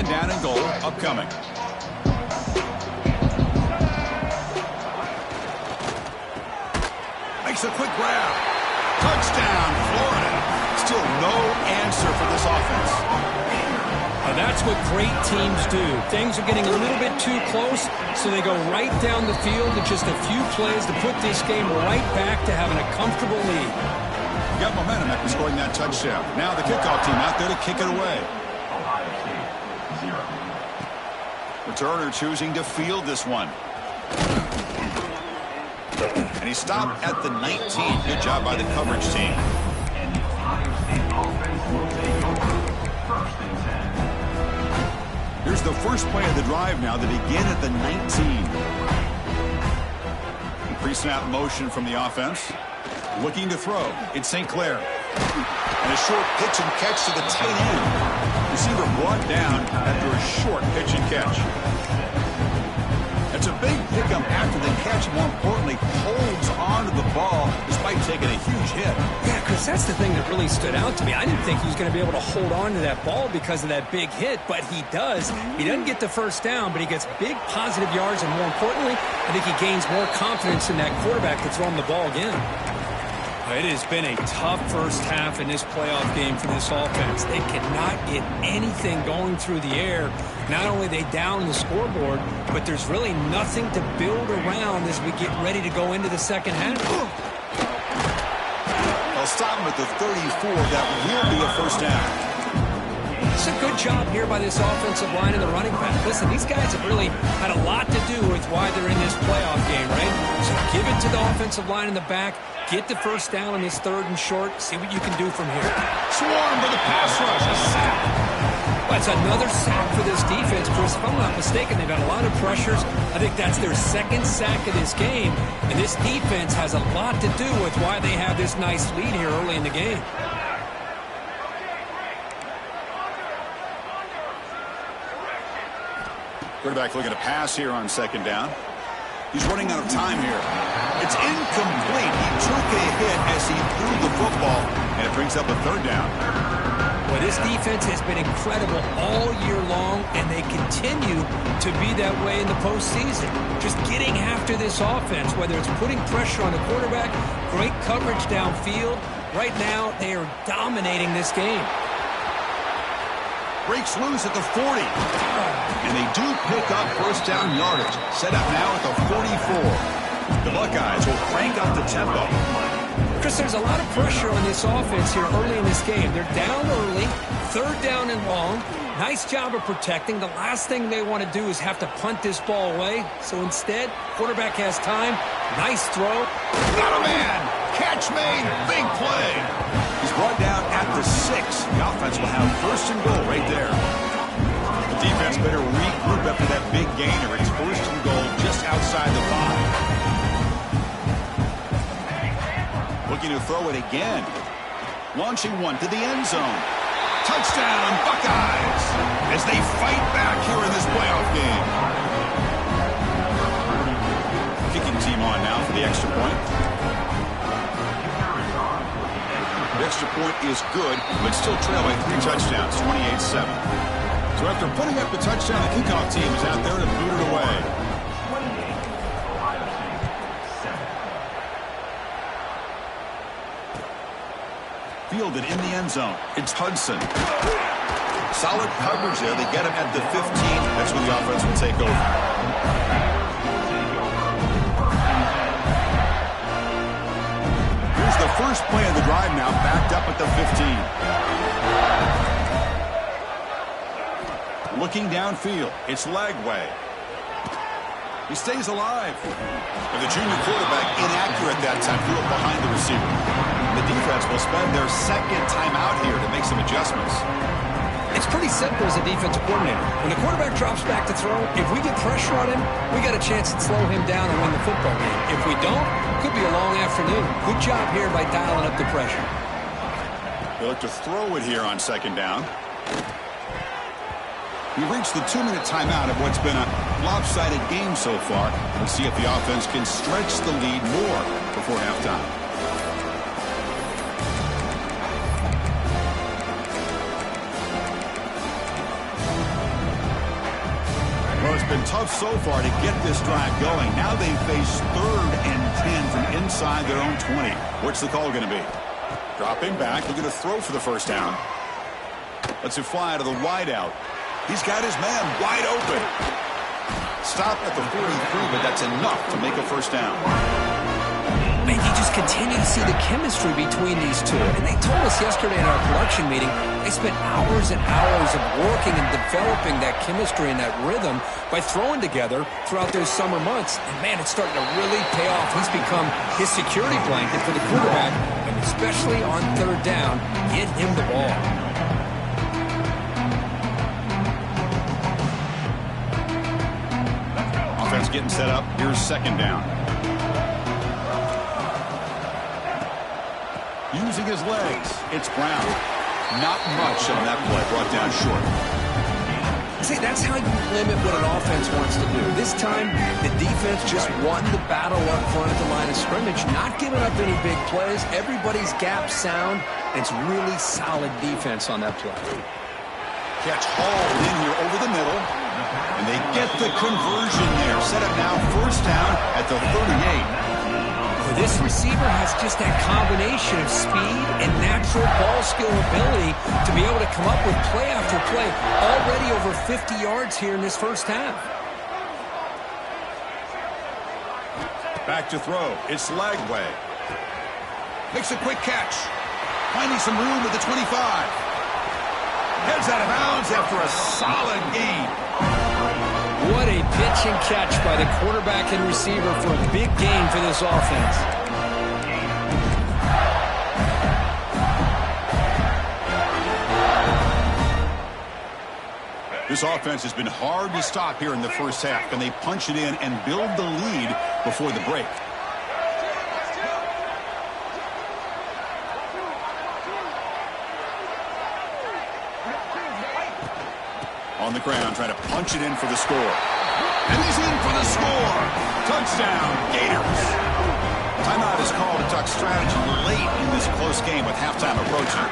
Second down and goal upcoming. Makes a quick grab. Touchdown, Florida. Still no answer for this offense. That's what great teams do. Things are getting a little bit too close, so they go right down the field with just a few plays to put this game right back to having a comfortable lead. Got momentum after scoring that touchdown. Now the kickoff team out there to kick it away. Returner choosing to field this one. And he stopped at the 19. Good job by the coverage team. Here's the first play of the drive now. They begin at the 19. Pre-snap motion from the offense. Looking to throw. It's St. Clair. And a short pitch and catch to the tight end. Receiver brought down after a short pitch and catch. It's a big pickup after the catch. More importantly, holds on to the ball despite taking a huge hit. Yeah, Chris, that's the thing that really stood out to me. I didn't think he was going to be able to hold on to that ball because of that big hit, but he does. He doesn't get the first down, but he gets big positive yards, and more importantly, I think he gains more confidence in that quarterback to throw him the ball again. It has been a tough first half in this playoff game for this offense. They cannot get anything going through the air. Not only are they down in the scoreboard, but there's really nothing to build around as we get ready to go into the second half. They'll stop him at the 34. That will be a first down. It's a good job here by this offensive line and the running back. Listen, these guys have really had a lot to do with why they're in this playoff game, right? So give it to the offensive line in the back. Get the first down in this third and short. See what you can do from here. Swarm for the pass rush. A sack. Well, that's another sack for this defense, Chris. If I'm not mistaken, they've had a lot of pressures. I think that's their second sack of this game. And this defense has a lot to do with why they have this nice lead here early in the game. Quarterback looking to pass here on second down. He's running out of time here. It's incomplete. He took a hit as he threw the football, and it brings up a third down. Well, this defense has been incredible all year long, and they continue to be that way in the postseason. Just getting after this offense, whether it's putting pressure on the quarterback, great coverage downfield. Right now, they are dominating this game. Breaks loose at the 40. And they do pick up first down yardage. Set up now at the 44. The Buckeyes will crank up the tempo. Chris, there's a lot of pressure on this offense here early in this game. They're down early, third down and long. Nice job of protecting. The last thing they want to do is have to punt this ball away. So instead, quarterback has time. Nice throw. Got a man. Catch made. Big play. He's brought down at the 6. The offense will have first and goal right there. The defense better regroup after that big gainer. It's first and goal just outside the 5. Looking to throw it again. Launching one to the end zone. Touchdown, Buckeyes, as they fight back here in this playoff game. Kicking team on now for the extra point. The extra point is good, but still trail by 3 touchdowns, 28-7. So after putting up the touchdown, the kickoff team is out there to boot it away. Fielded in the end zone. It's Hudson. Solid coverage there. They get him at the 15. That's where the offense will take over. Here's the first play of the drive now, backed up at the 15. Looking downfield. It's Lagway. He stays alive. And the junior quarterback inaccurate that time. Threw it behind the receiver. The defense will spend their second time out here to make some adjustments. It's pretty simple as a defensive coordinator. When the quarterback drops back to throw, if we get pressure on him, we got a chance to slow him down and win the football game. If we don't, it could be a long afternoon. Good job here by dialing up the pressure. They look to throw it here on second down. We've reached the 2-minute timeout of what's been a lopsided game so far. We'll see if the offense can stretch the lead more before halftime. been tough so far to get this drive going. Now they face 3rd and 10 from inside their own 20. What's the call going to be? Dropping back, looking to throw for the first down. Lets it fly to the wideout. He's got his man wide open. Stop at the 43, but that's enough to make a first down. And you just continue to see the chemistry between these two. And they told us yesterday in our production meeting, they spent hours and hours of working and developing that chemistry and that rhythm by throwing together throughout those summer months. And, man, it's starting to really pay off. He's become his security blanket for the quarterback, and especially on 3rd down, get him the ball. Offense getting set up. Here's 2nd down. Using his legs, it's Brown. Not much on that play, brought down short. See, that's how you limit what an offense wants to do. This time, the defense just won the battle up front at the line of scrimmage, not giving up any big plays. Everybody's gap sound. It's really solid defense on that play. Catch hauled in here over the middle, and they get the conversion there. Set up now, 1st down at the 38. This receiver has just that combination of speed and natural ball skill ability to be able to come up with play after play. Already over 50 yards here in this first half. Back to throw. It's Lagway. Makes a quick catch. Finding some room at the 25. Heads out of bounds after a solid gain. What a pitch and catch by the quarterback and receiver for a big gain for this offense. This offense has been hard to stop here in the first half. Can they punch it in and build the lead before the break? On the ground, trying to punch it in for the score. And he's in for the score. Touchdown, Gators. Timeout is called to talk strategy late in this close game with halftime approaching.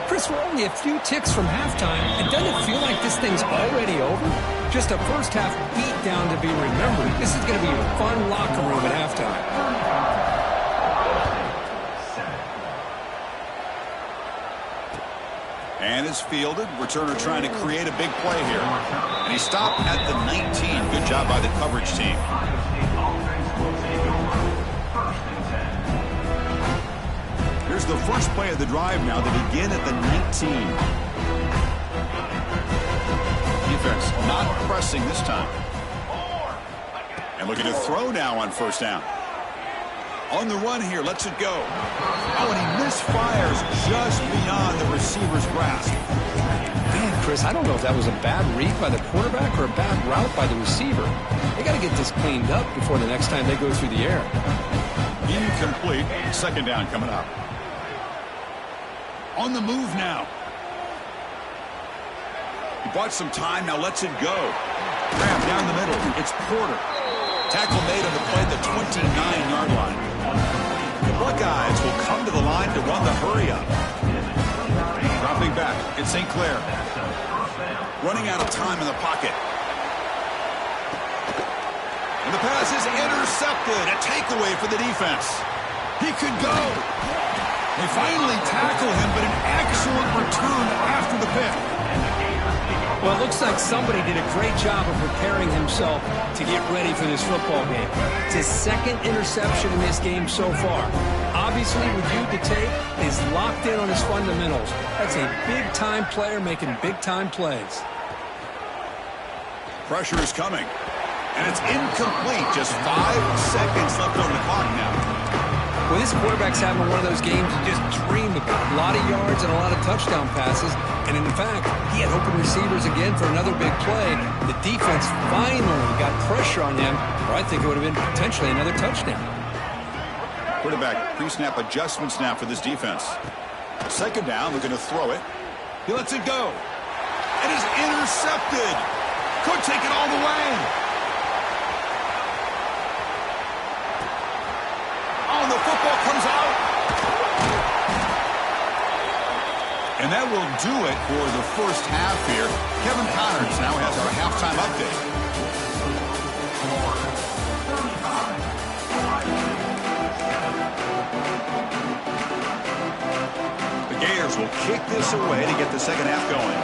Chris, we're only a few ticks from halftime, and doesn't it feel like this thing's already over? Just a first-half beatdown to be remembered. This is going to be a fun locker room at halftime. And it's fielded. Returner trying to create a big play here. And he stopped at the 19. Good job by the coverage team. Here's the first play of the drive now. They begin at the 19. Defense not pressing this time. And looking to throw now on 1st down. On the run here, lets it go. Oh, and he misfires just beyond the receiver's grasp. Man, Chris, I don't know if that was a bad read by the quarterback or a bad route by the receiver. They got to get this cleaned up before the next time they go through the air. Incomplete. 2nd down coming up. On the move now. He bought some time, now lets it go. Grab down the middle. It's Porter. Tackle made on the play at the 29-yard line. The Buckeyes will come to the line to run the hurry-up. Dropping back, it's St. Clair. Running out of time in the pocket. And the pass is intercepted. A takeaway for the defense. He could go. They finally tackle him, but an excellent return after the pick. Well, it looks like somebody did a great job of preparing himself to get ready for this football game. It's his 2nd interception in this game so far. Obviously, reviewed the tape, is locked in on his fundamentals. That's a big-time player making big-time plays. Pressure is coming. And it's incomplete. Just 5 seconds left on the clock now. Well, this quarterback's having one of those games you just dream about. A lot of yards and a lot of touchdown passes. And in fact, he had open receivers again for another big play. The defense finally got pressure on him, or I think it would have been potentially another touchdown. Quarterback pre-snap adjustment snap for this defense. 2nd down, looking to throw it. He lets it go. It is intercepted. Could take it all the way. Oh, the football comes out. And that will do it for the first half here. Kevin Connors now has our halftime update. will kick this away to get the second half going.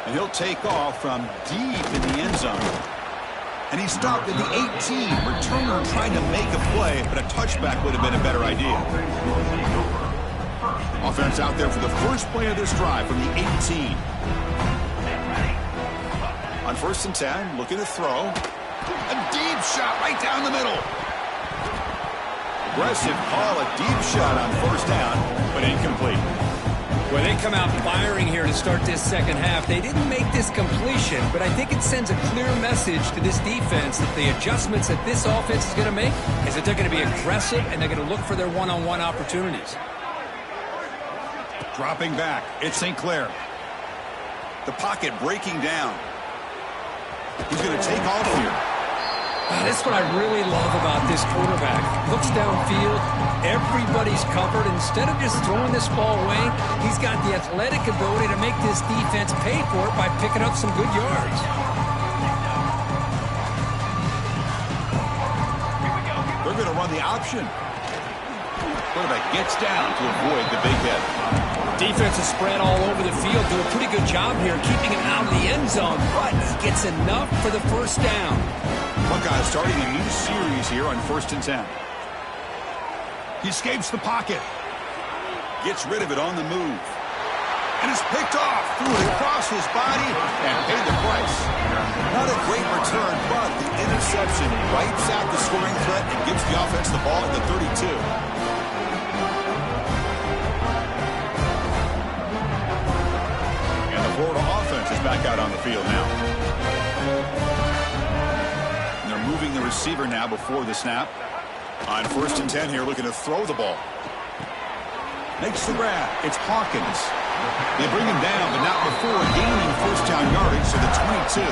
And he'll take off from deep in the end zone. And he stopped at the 18. Returner trying to make a play, but a touchback would have been a better idea. Offense out there for the first play of this drive from the 18. On 1st and 10, looking to throw. A deep shot right down the middle. Aggressive call, a deep shot on 1st down, but incomplete. Well, they come out firing here to start this second half. They didn't make this completion, but I think it sends a clear message to this defense that the adjustments that this offense is going to make is that they're going to be aggressive and they're going to look for their one-on-one opportunities. Dropping back, it's St. Clair. The pocket breaking down. He's going to take off here. That's what I really love about this quarterback. Looks downfield, everybody's covered. Instead of just throwing this ball away, he's got the athletic ability to make this defense pay for it by picking up some good yards. They're going to run the option. Quarterback gets down to avoid the big hit. Defense is spread all over the field. Do a pretty good job here keeping him out of the end zone, but he gets enough for the first down. Buckeyes starting a new series here on 1st and 10. He escapes the pocket. Gets rid of it on the move. And is picked off. Threw it across his body and paid the price. Not a great return, but the interception wipes out the scoring threat and gives the offense the ball at the 32. And the Florida offense is back out on the field now. Moving the receiver now before the snap. On 1st and 10 here, looking to throw the ball. Makes the grab. It's Hawkins. They bring him down, but not before gaining 1st down yardage to the 22.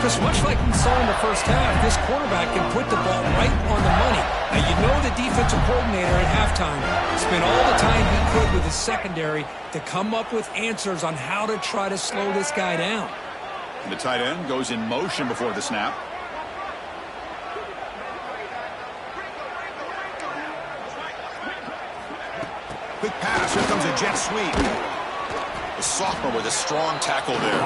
Because much like we saw in the first half, this quarterback can put the ball right on the money. Now, you know the defensive coordinator at halftime spent all the time he could with his secondary to come up with answers on how to try to slow this guy down. And the tight end goes in motion before the snap. Quick pass. Here comes a jet sweep. The sophomore with a strong tackle there.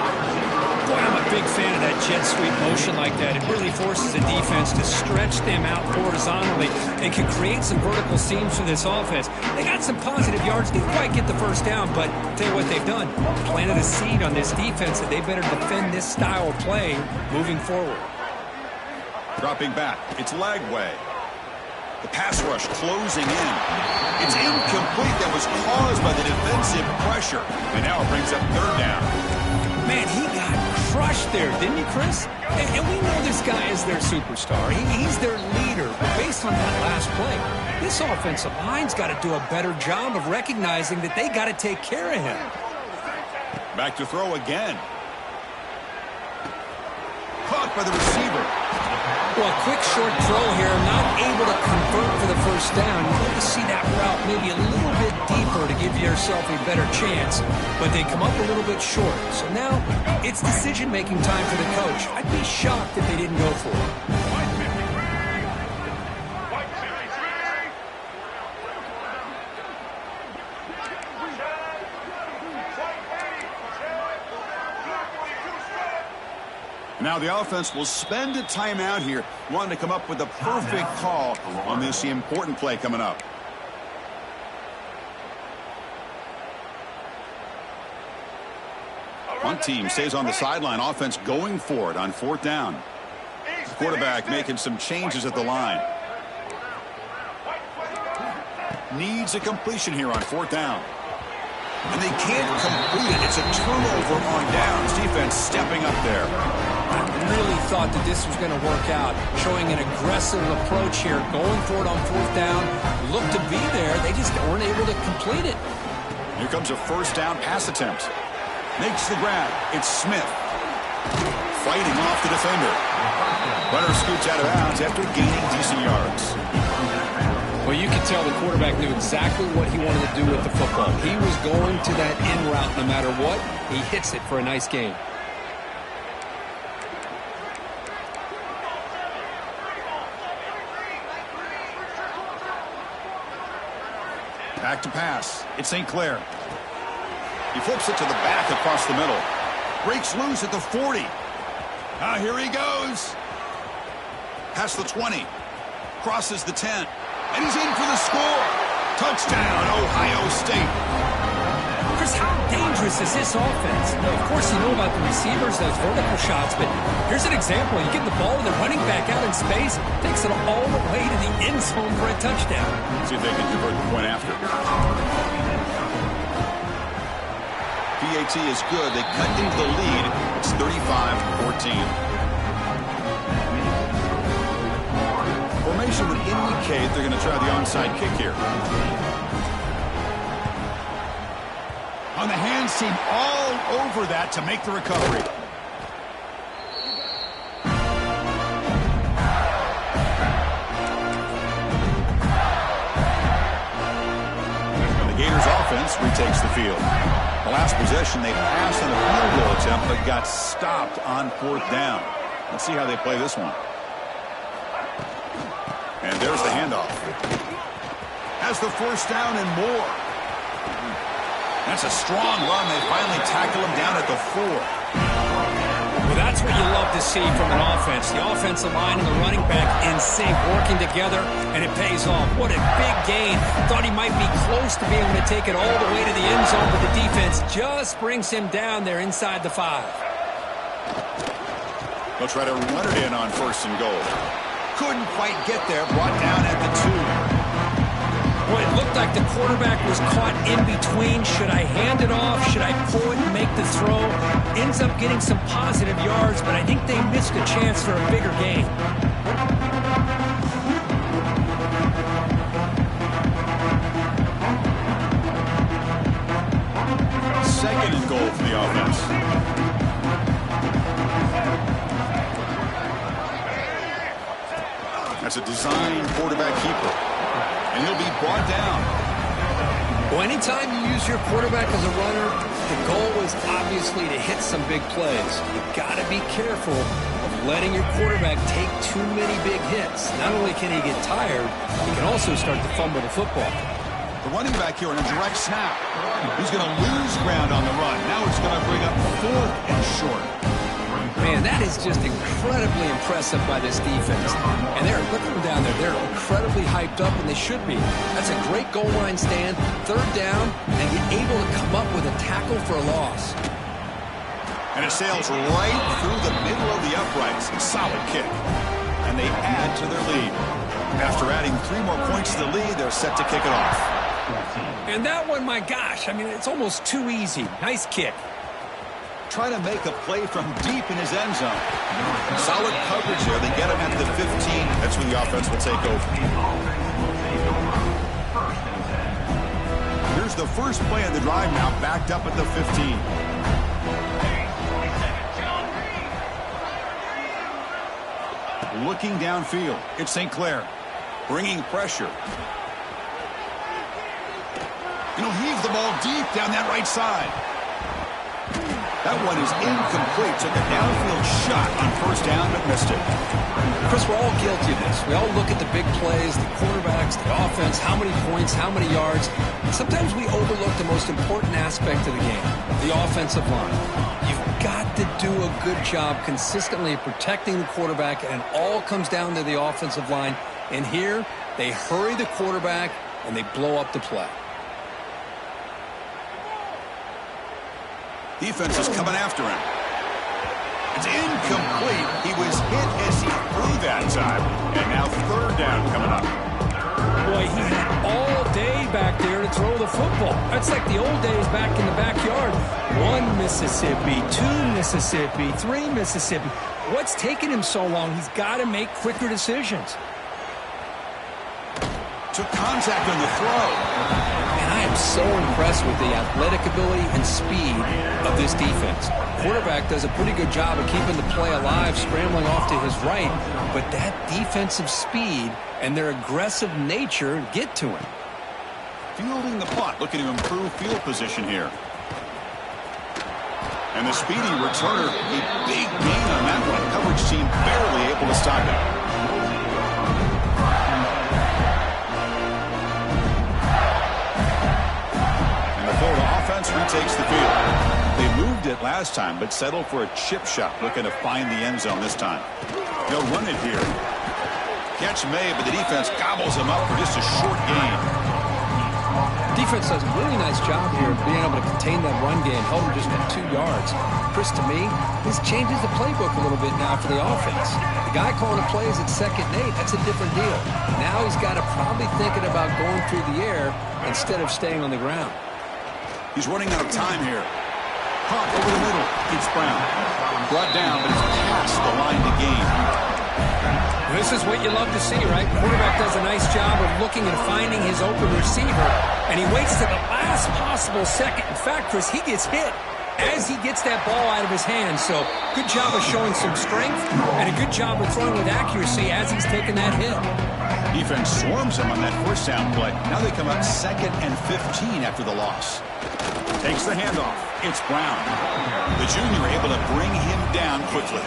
Boy, I'm a big fan of that jet sweep motion like that. It really forces the defense to stretch them out horizontally and can create some vertical seams for this offense. They got some positive yards. Didn't quite get the first down, but I'll tell you what they've done. Planted a seed on this defense that they better defend this style of play moving forward. Dropping back. It's Lagway. The pass rush closing in. It's incomplete. That was caused by the defensive pressure. And now it brings up 3rd down. Man, he got crushed there, didn't he, Chris? And we know this guy is their superstar. He's their leader. But based on that last play, this offensive line's got to do a better job of recognizing that they got to take care of him. Back to throw again. Caught by the receiver. Well, a quick short throw here, not able to convert for the first down. You'd like to see that route maybe a little bit deeper to give yourself a better chance, but they come up a little bit short. So now it's decision-making time for the coach. I'd be shocked if they didn't go for it. Now the offense will spend a timeout here, wanting to come up with a perfect call on this important play coming up. One team stays on the sideline, offense going for it on 4th down. The quarterback making some changes at the line. Needs a completion here on 4th down. And they can't complete it. It's a turnover on downs. Defense stepping up there. I really thought that this was going to work out, showing an aggressive approach here, going for it on 4th down. Looked to be there. They just weren't able to complete it. Here comes a 1st down pass attempt. Makes the grab. It's Smith. Fighting off the defender. Runner scoots out of bounds after gaining decent yards. Well, you can tell the quarterback knew exactly what he wanted to do with the football. He was going to that in route no matter what. He hits it for a nice gain. Back to pass. It's St. Clair. He flips it to the back across the middle. Breaks loose at the 40. Here he goes. Past the 20. Crosses the 10. And he's in for the score. Touchdown, Ohio State. Chris, how dangerous is this offense? Now, of course, you know about the receivers, those vertical shots, but here's an example. You give the ball to the running back out in space, takes it all the way to the end zone for a touchdown. See if they can convert the point after. PAT is good. They cut into the lead. It's 35-14. Formation would indicate they're going to try the onside kick here. On the hands team, all over that to make the recovery. The Gators offense retakes the field. The last possession, they passed on a field goal attempt, but got stopped on 4th down. Let's see how they play this one. And there's the handoff. Has the first down and more. That's a strong run. They finally tackle him down at the 4. Well, that's what you love to see from an offense. The offensive line and the running back in sync, working together, and it pays off. What a big gain. Thought he might be close to being able to take it all the way to the end zone, but the defense just brings him down there inside the 5. They'll try to run it in on 1st and goal. Couldn't quite get there. Brought down at the 2. Well, it looked like the quarterback was caught in between. Should I hand it off? Should I pull it and make the throw? Ends up getting some positive yards, but I think they missed a chance for a bigger gain. Second and goal for the offense. That's a design quarterback keeper. And he'll be brought down. Well, anytime you use your quarterback as a runner, the goal is obviously to hit some big plays. You've got to be careful of letting your quarterback take too many big hits. Not only can he get tired, he can also start to fumble the football. The running back here on a direct snap. He's going to lose ground on the run. Now it's going to bring up 4th and short. Man, that is just incredibly impressive by this defense. And look at them down there. They're incredibly hyped up, and they should be. That's a great goal line stand, 3rd down, and you're able to come up with a tackle for a loss. And it sails right through the middle of the uprights. Solid kick. And they add to their lead. After adding 3 more points to the lead, they're set to kick it off. And that one, my gosh, I mean, it's almost too easy. Nice kick. Trying to make a play from deep in his end zone. Solid coverage there. They get him at the 15. That's when the offense will take over. Here's the first play of the drive now, backed up at the 15. Looking downfield, it's St. Clair. Bringing pressure. Heave the ball deep down that right side. That one is incomplete. Took a downfield shot on 1st down, but missed it. Chris, we're all guilty of this. We all look at the big plays, the quarterbacks, the offense, how many points, how many yards. And sometimes we overlook the most important aspect of the game, the offensive line. You've got to do a good job consistently protecting the quarterback, and it all comes down to the offensive line. And here, they hurry the quarterback, and they blow up the play. Defense is coming after him. It's incomplete. He was hit as he threw that time. And now 3rd down coming up. Boy, he had all day back there to throw the football. That's like the old days back in the backyard. 1 Mississippi, 2 Mississippi, 3 Mississippi. What's taking him so long? He's got to make quicker decisions. Took contact on the throw. And I am so impressed with the athletic ability and speed of this defense. Quarterback does a pretty good job of keeping the play alive, scrambling off to his right, but that defensive speed and their aggressive nature get to him. Fielding the punt, looking to improve field position here. And the speedy returner, a big gain on that one. Coverage team barely able to stop it. offense retakes the field. They moved it last time, but settled for a chip shot, looking to find the end zone this time. They'll run it here. Catch made, but the defense gobbles him up for just a short gain. Defense does a really nice job here of being able to contain that run game, held him just at 2 yards. Chris, to me, this changes the playbook a little bit now for the offense. The guy calling the plays at 2nd and 8, that's a different deal. Now he's got to probably thinking about going through the air instead of staying on the ground. He's running out of time here. Pop over the middle. It's Brown. Brought down, but it's past the line to gain. This is what you love to see, right? Quarterback does a nice job of looking and finding his open receiver, and he waits to the last possible second. In fact, Chris, he gets hit as he gets that ball out of his hands. So good job of showing some strength and a good job of throwing with accuracy as he's taking that hit. Defense swarms him on that first down play. Now they come up 2nd and 15 after the loss. Takes the handoff. It's Brown. The junior able to bring him down quickly.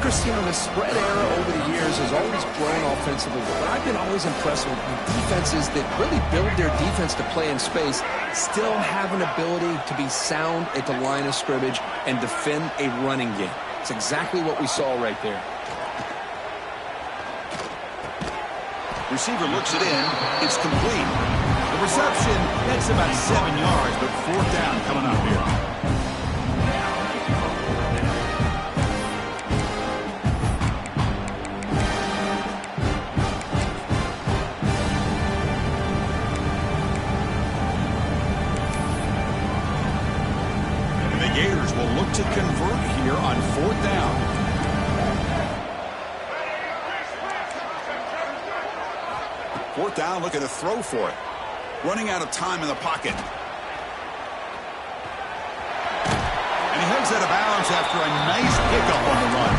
Chris, you know, the spread era over the years has always grown offensively, but I've been always impressed with defenses that really build their defense to play in space, still have an ability to be sound at the line of scrimmage and defend a running game. It's exactly what we saw right there. Receiver looks it in. It's complete. The reception, that's about 7 yards, but 4th down coming up here. Gators will look to convert here on 4th down. Fourth down, looking to throw for it. Running out of time in the pocket. And he heads out of bounds after a nice pickup on the run.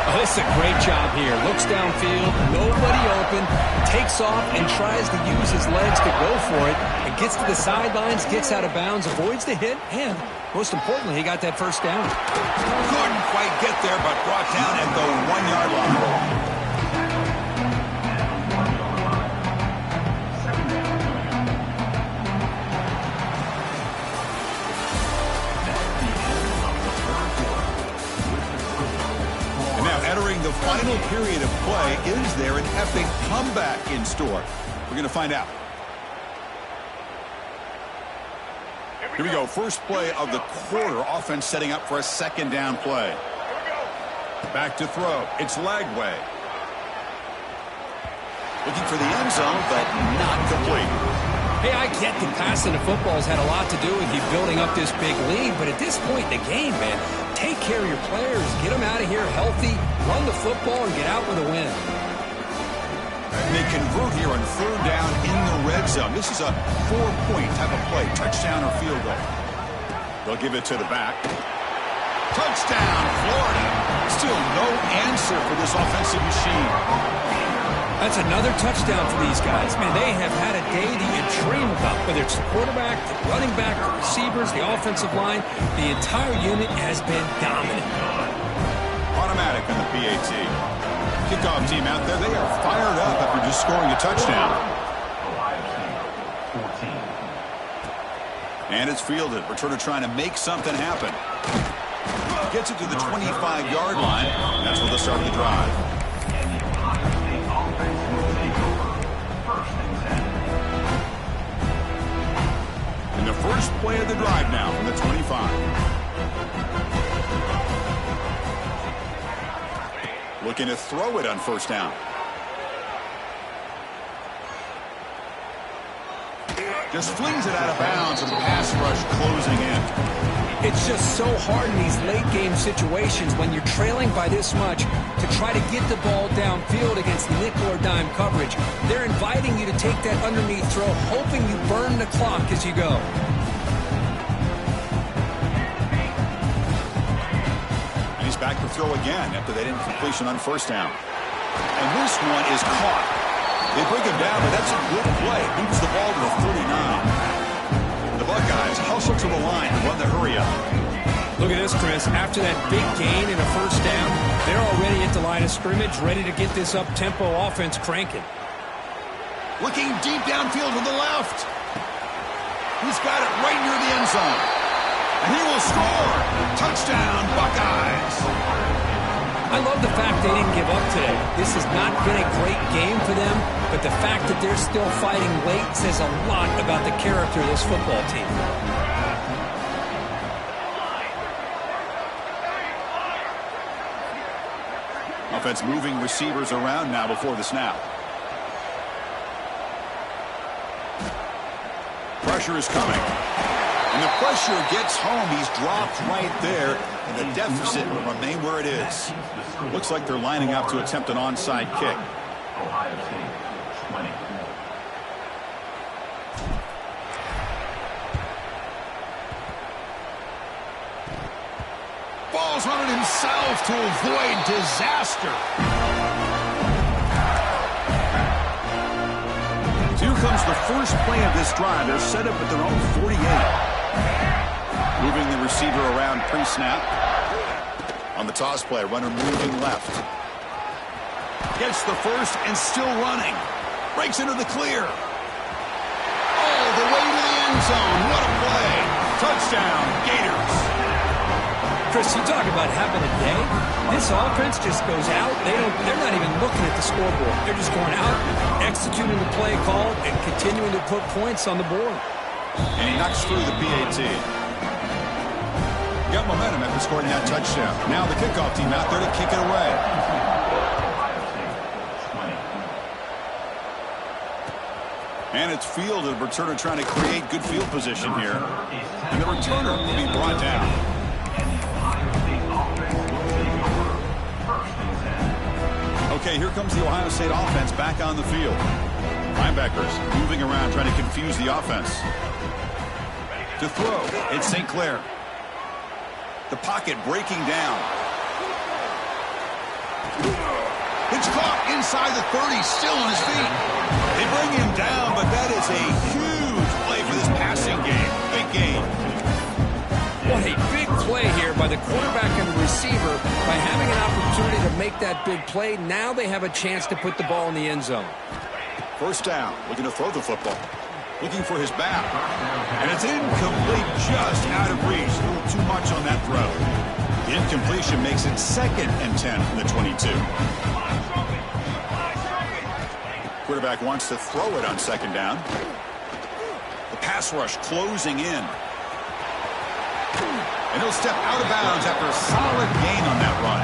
Oh, this is a great job here. Looks downfield, nobody open, takes off and tries to use his legs to go for it, and gets to the sidelines, gets out of bounds, avoids the hit, and most importantly, he got that first down. Couldn't quite get there, but brought down at the 1-yard line. Entering the final period of play, is there an epic comeback in store? We're going to find out. Here we go. First play of the quarter. Offense setting up for a 2nd down play. Back to throw. It's Lagway. Looking for the end zone, but not complete. Hey, I get that passing the football has had a lot to do with you building up this big lead, but at this point in the game, man, take care of your players, get them out of here healthy, run the football, and get out with a win. They convert here on 3rd down in the red zone. This is a 4-point type of play, touchdown or field goal. They'll give it to the back. Touchdown, Florida. Still no answer for this offensive machine. That's another touchdown for these guys. Man, they have had a day that you dream about, whether it's the quarterback, the running back, the receivers, the offensive line. The entire unit has been dominant. Automatic on the PAT. Kickoff team out there, they are fired up after just scoring a touchdown. And it's fielded. Returner trying to make something happen. Gets it to the 25-yard line. That's where they'll start the drive. And the first play of the drive now from the 25. Looking to throw it on 1st down. Just flings it out of bounds and pass rush closing in. It's just so hard in these late-game situations when you're trailing by this much to try to get the ball downfield against nickel or dime coverage. They're inviting you to take that underneath throw, hoping you burn the clock as you go. And he's back to throw again after that incompletion on 1st down. And this one is caught. They bring him down, but that's a good play. Moves the ball to the 49. The Buckeyes hustle to the line and run the hurry up. Look at this, Chris. After that big gain and a 1st down, they're already at the line of scrimmage, ready to get this up-tempo offense cranking. Looking deep downfield to the left. He's got it right near the end zone. And he will score. Touchdown, Buckeyes. I love the fact they didn't give up today. This has not been a great game for them, but the fact that they're still fighting late says a lot about the character of this football team. Offense moving receivers around now before the snap. Pressure is coming. And the pressure gets home. He's dropped right there. And the deficit will remain where it is. Looks like they're lining up to attempt an onside kick. Ohio State, 20. Ball's running himself to avoid disaster. So here comes the first play of this drive. They're set up at their own 48. Moving the receiver around pre-snap. On the toss play, runner moving left. Gets the first and still running. Breaks into the clear. All the way to the end zone. What a play. Touchdown, Gators. Chris, you talk about having a day. This offense just goes out. They're not even looking at the scoreboard. They're just going out, executing the play call, and continuing to put points on the board. And he knocks through the PAT. Got momentum after scoring that touchdown. Now the kickoff team out there to kick it away. And it's fielded. Returner trying to create good field position here. And the returner will be brought down. Okay, here comes the Ohio State offense back on the field. Linebackers moving around, trying to confuse the offense. To throw, it's St. Clair. The pocket breaking down. It's caught inside the 30, still on his feet. They bring him down, but that is a huge play for this passing game. Big game. What a big play here by the quarterback and the receiver. By having an opportunity to make that big play, now they have a chance to put the ball in the end zone. First down, looking to throw the football. Looking for his back. And it's incomplete, just out of reach. A little too much on that throw. The incompletion makes it 2nd and 10 from the 22. Quarterback wants to throw it on 2nd down. The pass rush closing in. And he'll step out of bounds after a solid gain on that run.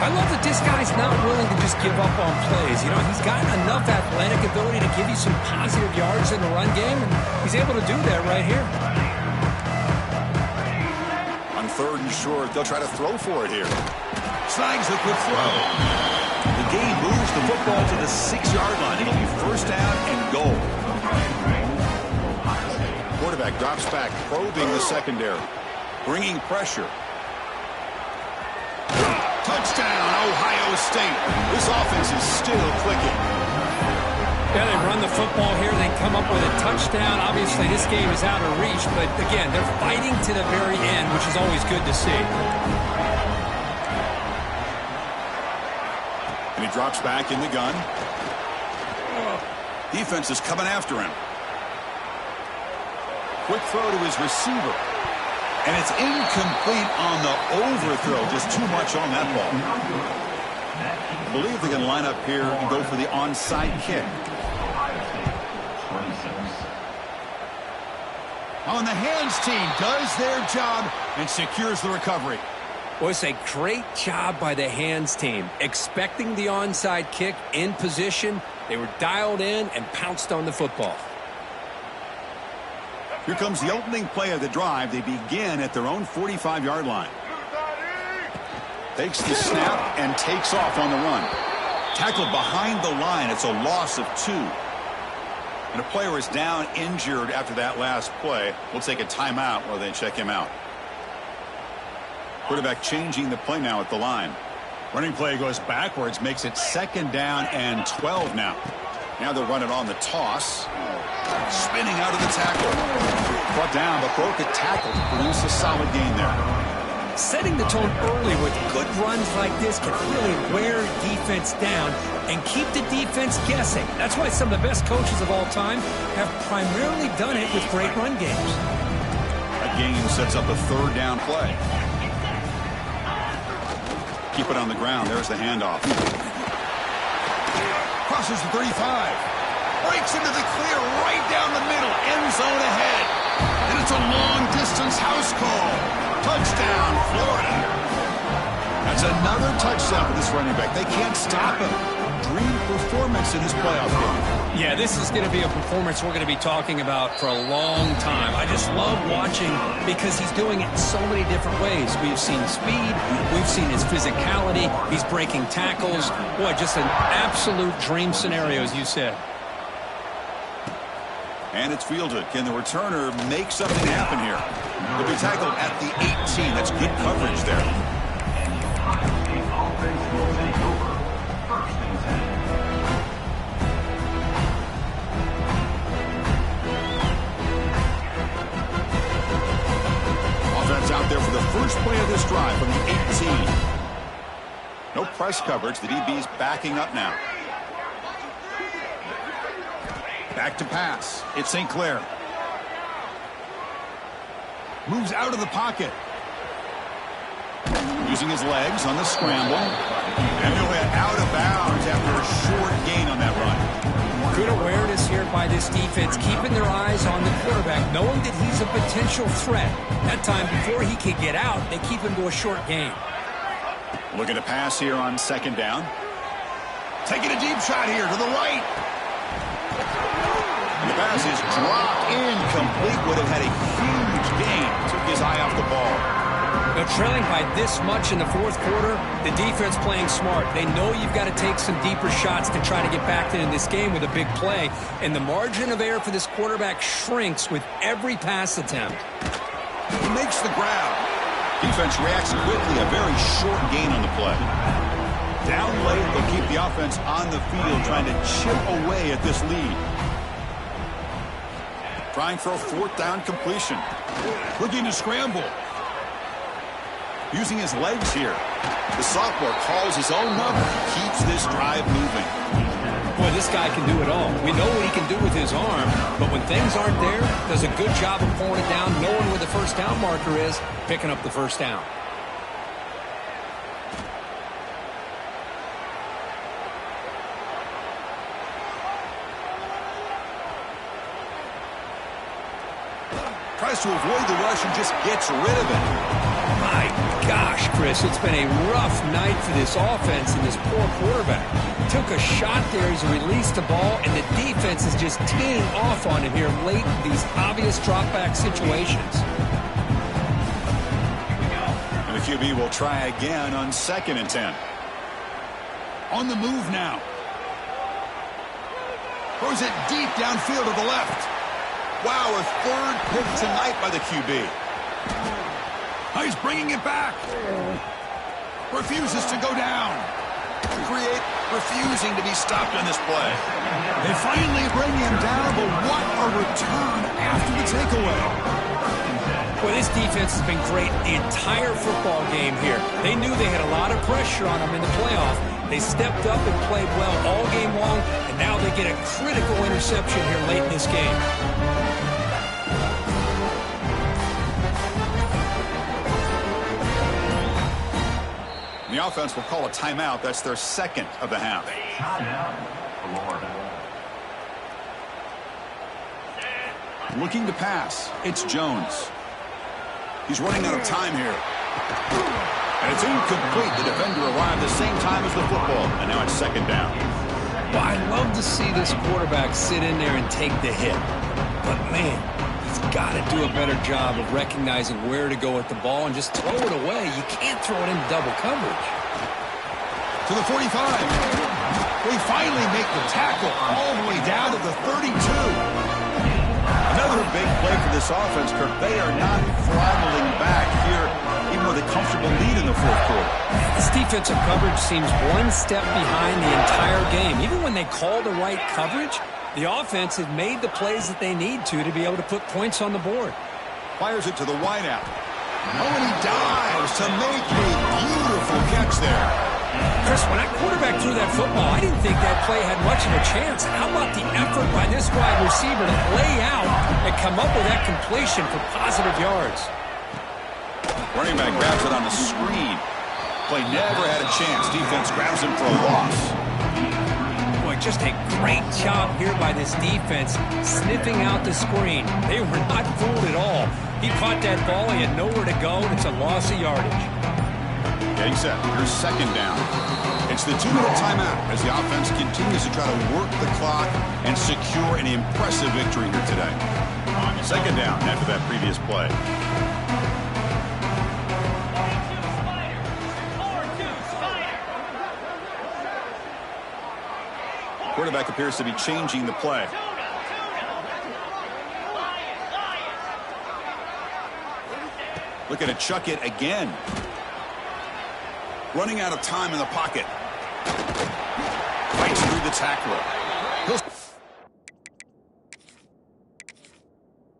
I love that this guy's not willing to just give up on plays. You know, he's got enough athletic ability to give you some positive yards in the run game, and he's able to do that right here. On 3rd and short, they'll try to throw for it here. Snags the quick throw. The game moves the football to the 6-yard line. It'll be first down and goal. Quarterback drops back, probing the secondary. Bringing pressure. Touchdown, Ohio State. This offense is still clicking. Yeah, they run the football here. They come up with a touchdown. Obviously, this game is out of reach, but again, they're fighting to the very end, which is always good to see. And he drops back in the gun. Defense is coming after him. Quick throw to his receiver. And it's incomplete on the overthrow. Just too much on that ball. I believe they're going to line up here and go for the onside kick. On the hands team does their job and secures the recovery. Well, it's a great job by the hands team. Expecting the onside kick in position. They were dialed in and pounced on the football. Here comes the opening play of the drive. They begin at their own 45-yard line. Takes the snap and takes off on the run. Tackled behind the line. It's a loss of 2. And a player is down injured after that last play. We'll take a timeout while they check him out. Quarterback changing the play now at the line. Running play goes backwards, makes it 2nd down and 12 now. Now they're running on the toss. Spinning out of the tackle. Brought down, but broke a tackle to produce a solid gain there. Setting the tone early with good runs like this can really wear defense down and keep the defense guessing. That's why some of the best coaches of all time have primarily done it with great run games. That game sets up a third down play. Keep it on the ground. There's the handoff. Crosses the 35. Breaks into the clear right down the middle. End zone ahead. And it's a long-distance house call. Touchdown, Florida. That's another touchdown for this running back. They can't stop him. Dream performance in his playoff game. Yeah, this is going to be a performance we're going to be talking about for a long time. I just love watching because he's doing it in so many different ways. We've seen speed. We've seen his physicality. He's breaking tackles. Boy, just an absolute dream scenario, as you said. And it's fielded. Can the returner make something happen here? He'll be tackled at the 18. That's good coverage there. The offense will take over. First and 10. Offense out there for the first play of this drive from the 18. No press coverage. The DB's backing up now. Back to pass. It's St. Clair. Moves out of the pocket. Using his legs on the scramble. And he'll head out of bounds after a short gain on that run. Good awareness here by this defense, keeping their eyes on the quarterback, knowing that he's a potential threat. That time, before he can get out, they keep him to a short gain. Looking to pass here on second down. Taking a deep shot here to the right. The pass is dropped incomplete. Would have had a huge gain. Took his eye off the ball. They're trailing by this much in the fourth quarter. The defense playing smart. They know you've got to take some deeper shots to try to get back in this game with a big play. And the margin of error for this quarterback shrinks with every pass attempt. He makes the grab. Defense reacts quickly. A very short gain on the play. Down late, they'll keep the offense on the field trying to chip away at this lead. Trying for a fourth down completion. Looking to scramble. Using his legs here. The sophomore calls his own number. Keeps this drive moving. Boy, this guy can do it all. We know what he can do with his arm, but when things aren't there, does a good job of pulling it down, knowing where the first down marker is, picking up the first down. Tries to avoid the rush and just gets rid of it. My gosh, Chris, it's been a rough night for this offense and this poor quarterback. Took a shot there as he released the ball, and the defense is just teeing off on him here late in these obvious drop-back situations. And the QB will try again on second and 10. On the move now. Throws it deep downfield to the left. Wow, a third pick tonight by the QB. Oh, he's bringing it back. Refuses to go down. Refusing to be stopped on this play. They finally bring him down, but what a return after the takeaway. Well, this defense has been great the entire football game here. They knew they had a lot of pressure on them in the playoff. They stepped up and played well all game long, and now they get a critical interception here late in this game. The offense will call a timeout. That's their second of the half. Looking to pass. It's Jones. He's running out of time here. And it's incomplete. The defender arrived the same time as the football. And now it's second down. Well, I love to see this quarterback sit in there and take the hit. But, man, he's got to do a better job of recognizing where to go with the ball and just throw it away. You can't throw it into double coverage. To the 45. They finally make the tackle all the way down to the 32. Another big play for this offense, Kirk. They are not throttling back here, even with a comfortable lead in the fourth quarter. This defensive coverage seems one step behind the entire game. Even when they call the right coverage, the offense has made the plays that they need to be able to put points on the board. Fires it to the wideout. Oh, and he dives to make a beautiful catch there. Chris, when that quarterback threw that football, I didn't think that play had much of a chance. How about the effort by this wide receiver to lay out and come up with that completion for positive yards? Running back grabs it on the screen. Play never had a chance. Defense grabs him for a loss. Boy, just a great job here by this defense, sniffing out the screen. They were not fooled at all. He caught that ball. He had nowhere to go, and it's a loss of yardage. Getting set. Here's second down. It's the 2-minute timeout as the offense continues to try to work the clock and secure an impressive victory here today. Second down after that previous play. Quarterback appears to be changing the play. Looking to chuck it again. Running out of time in the pocket. Fights through the tackler.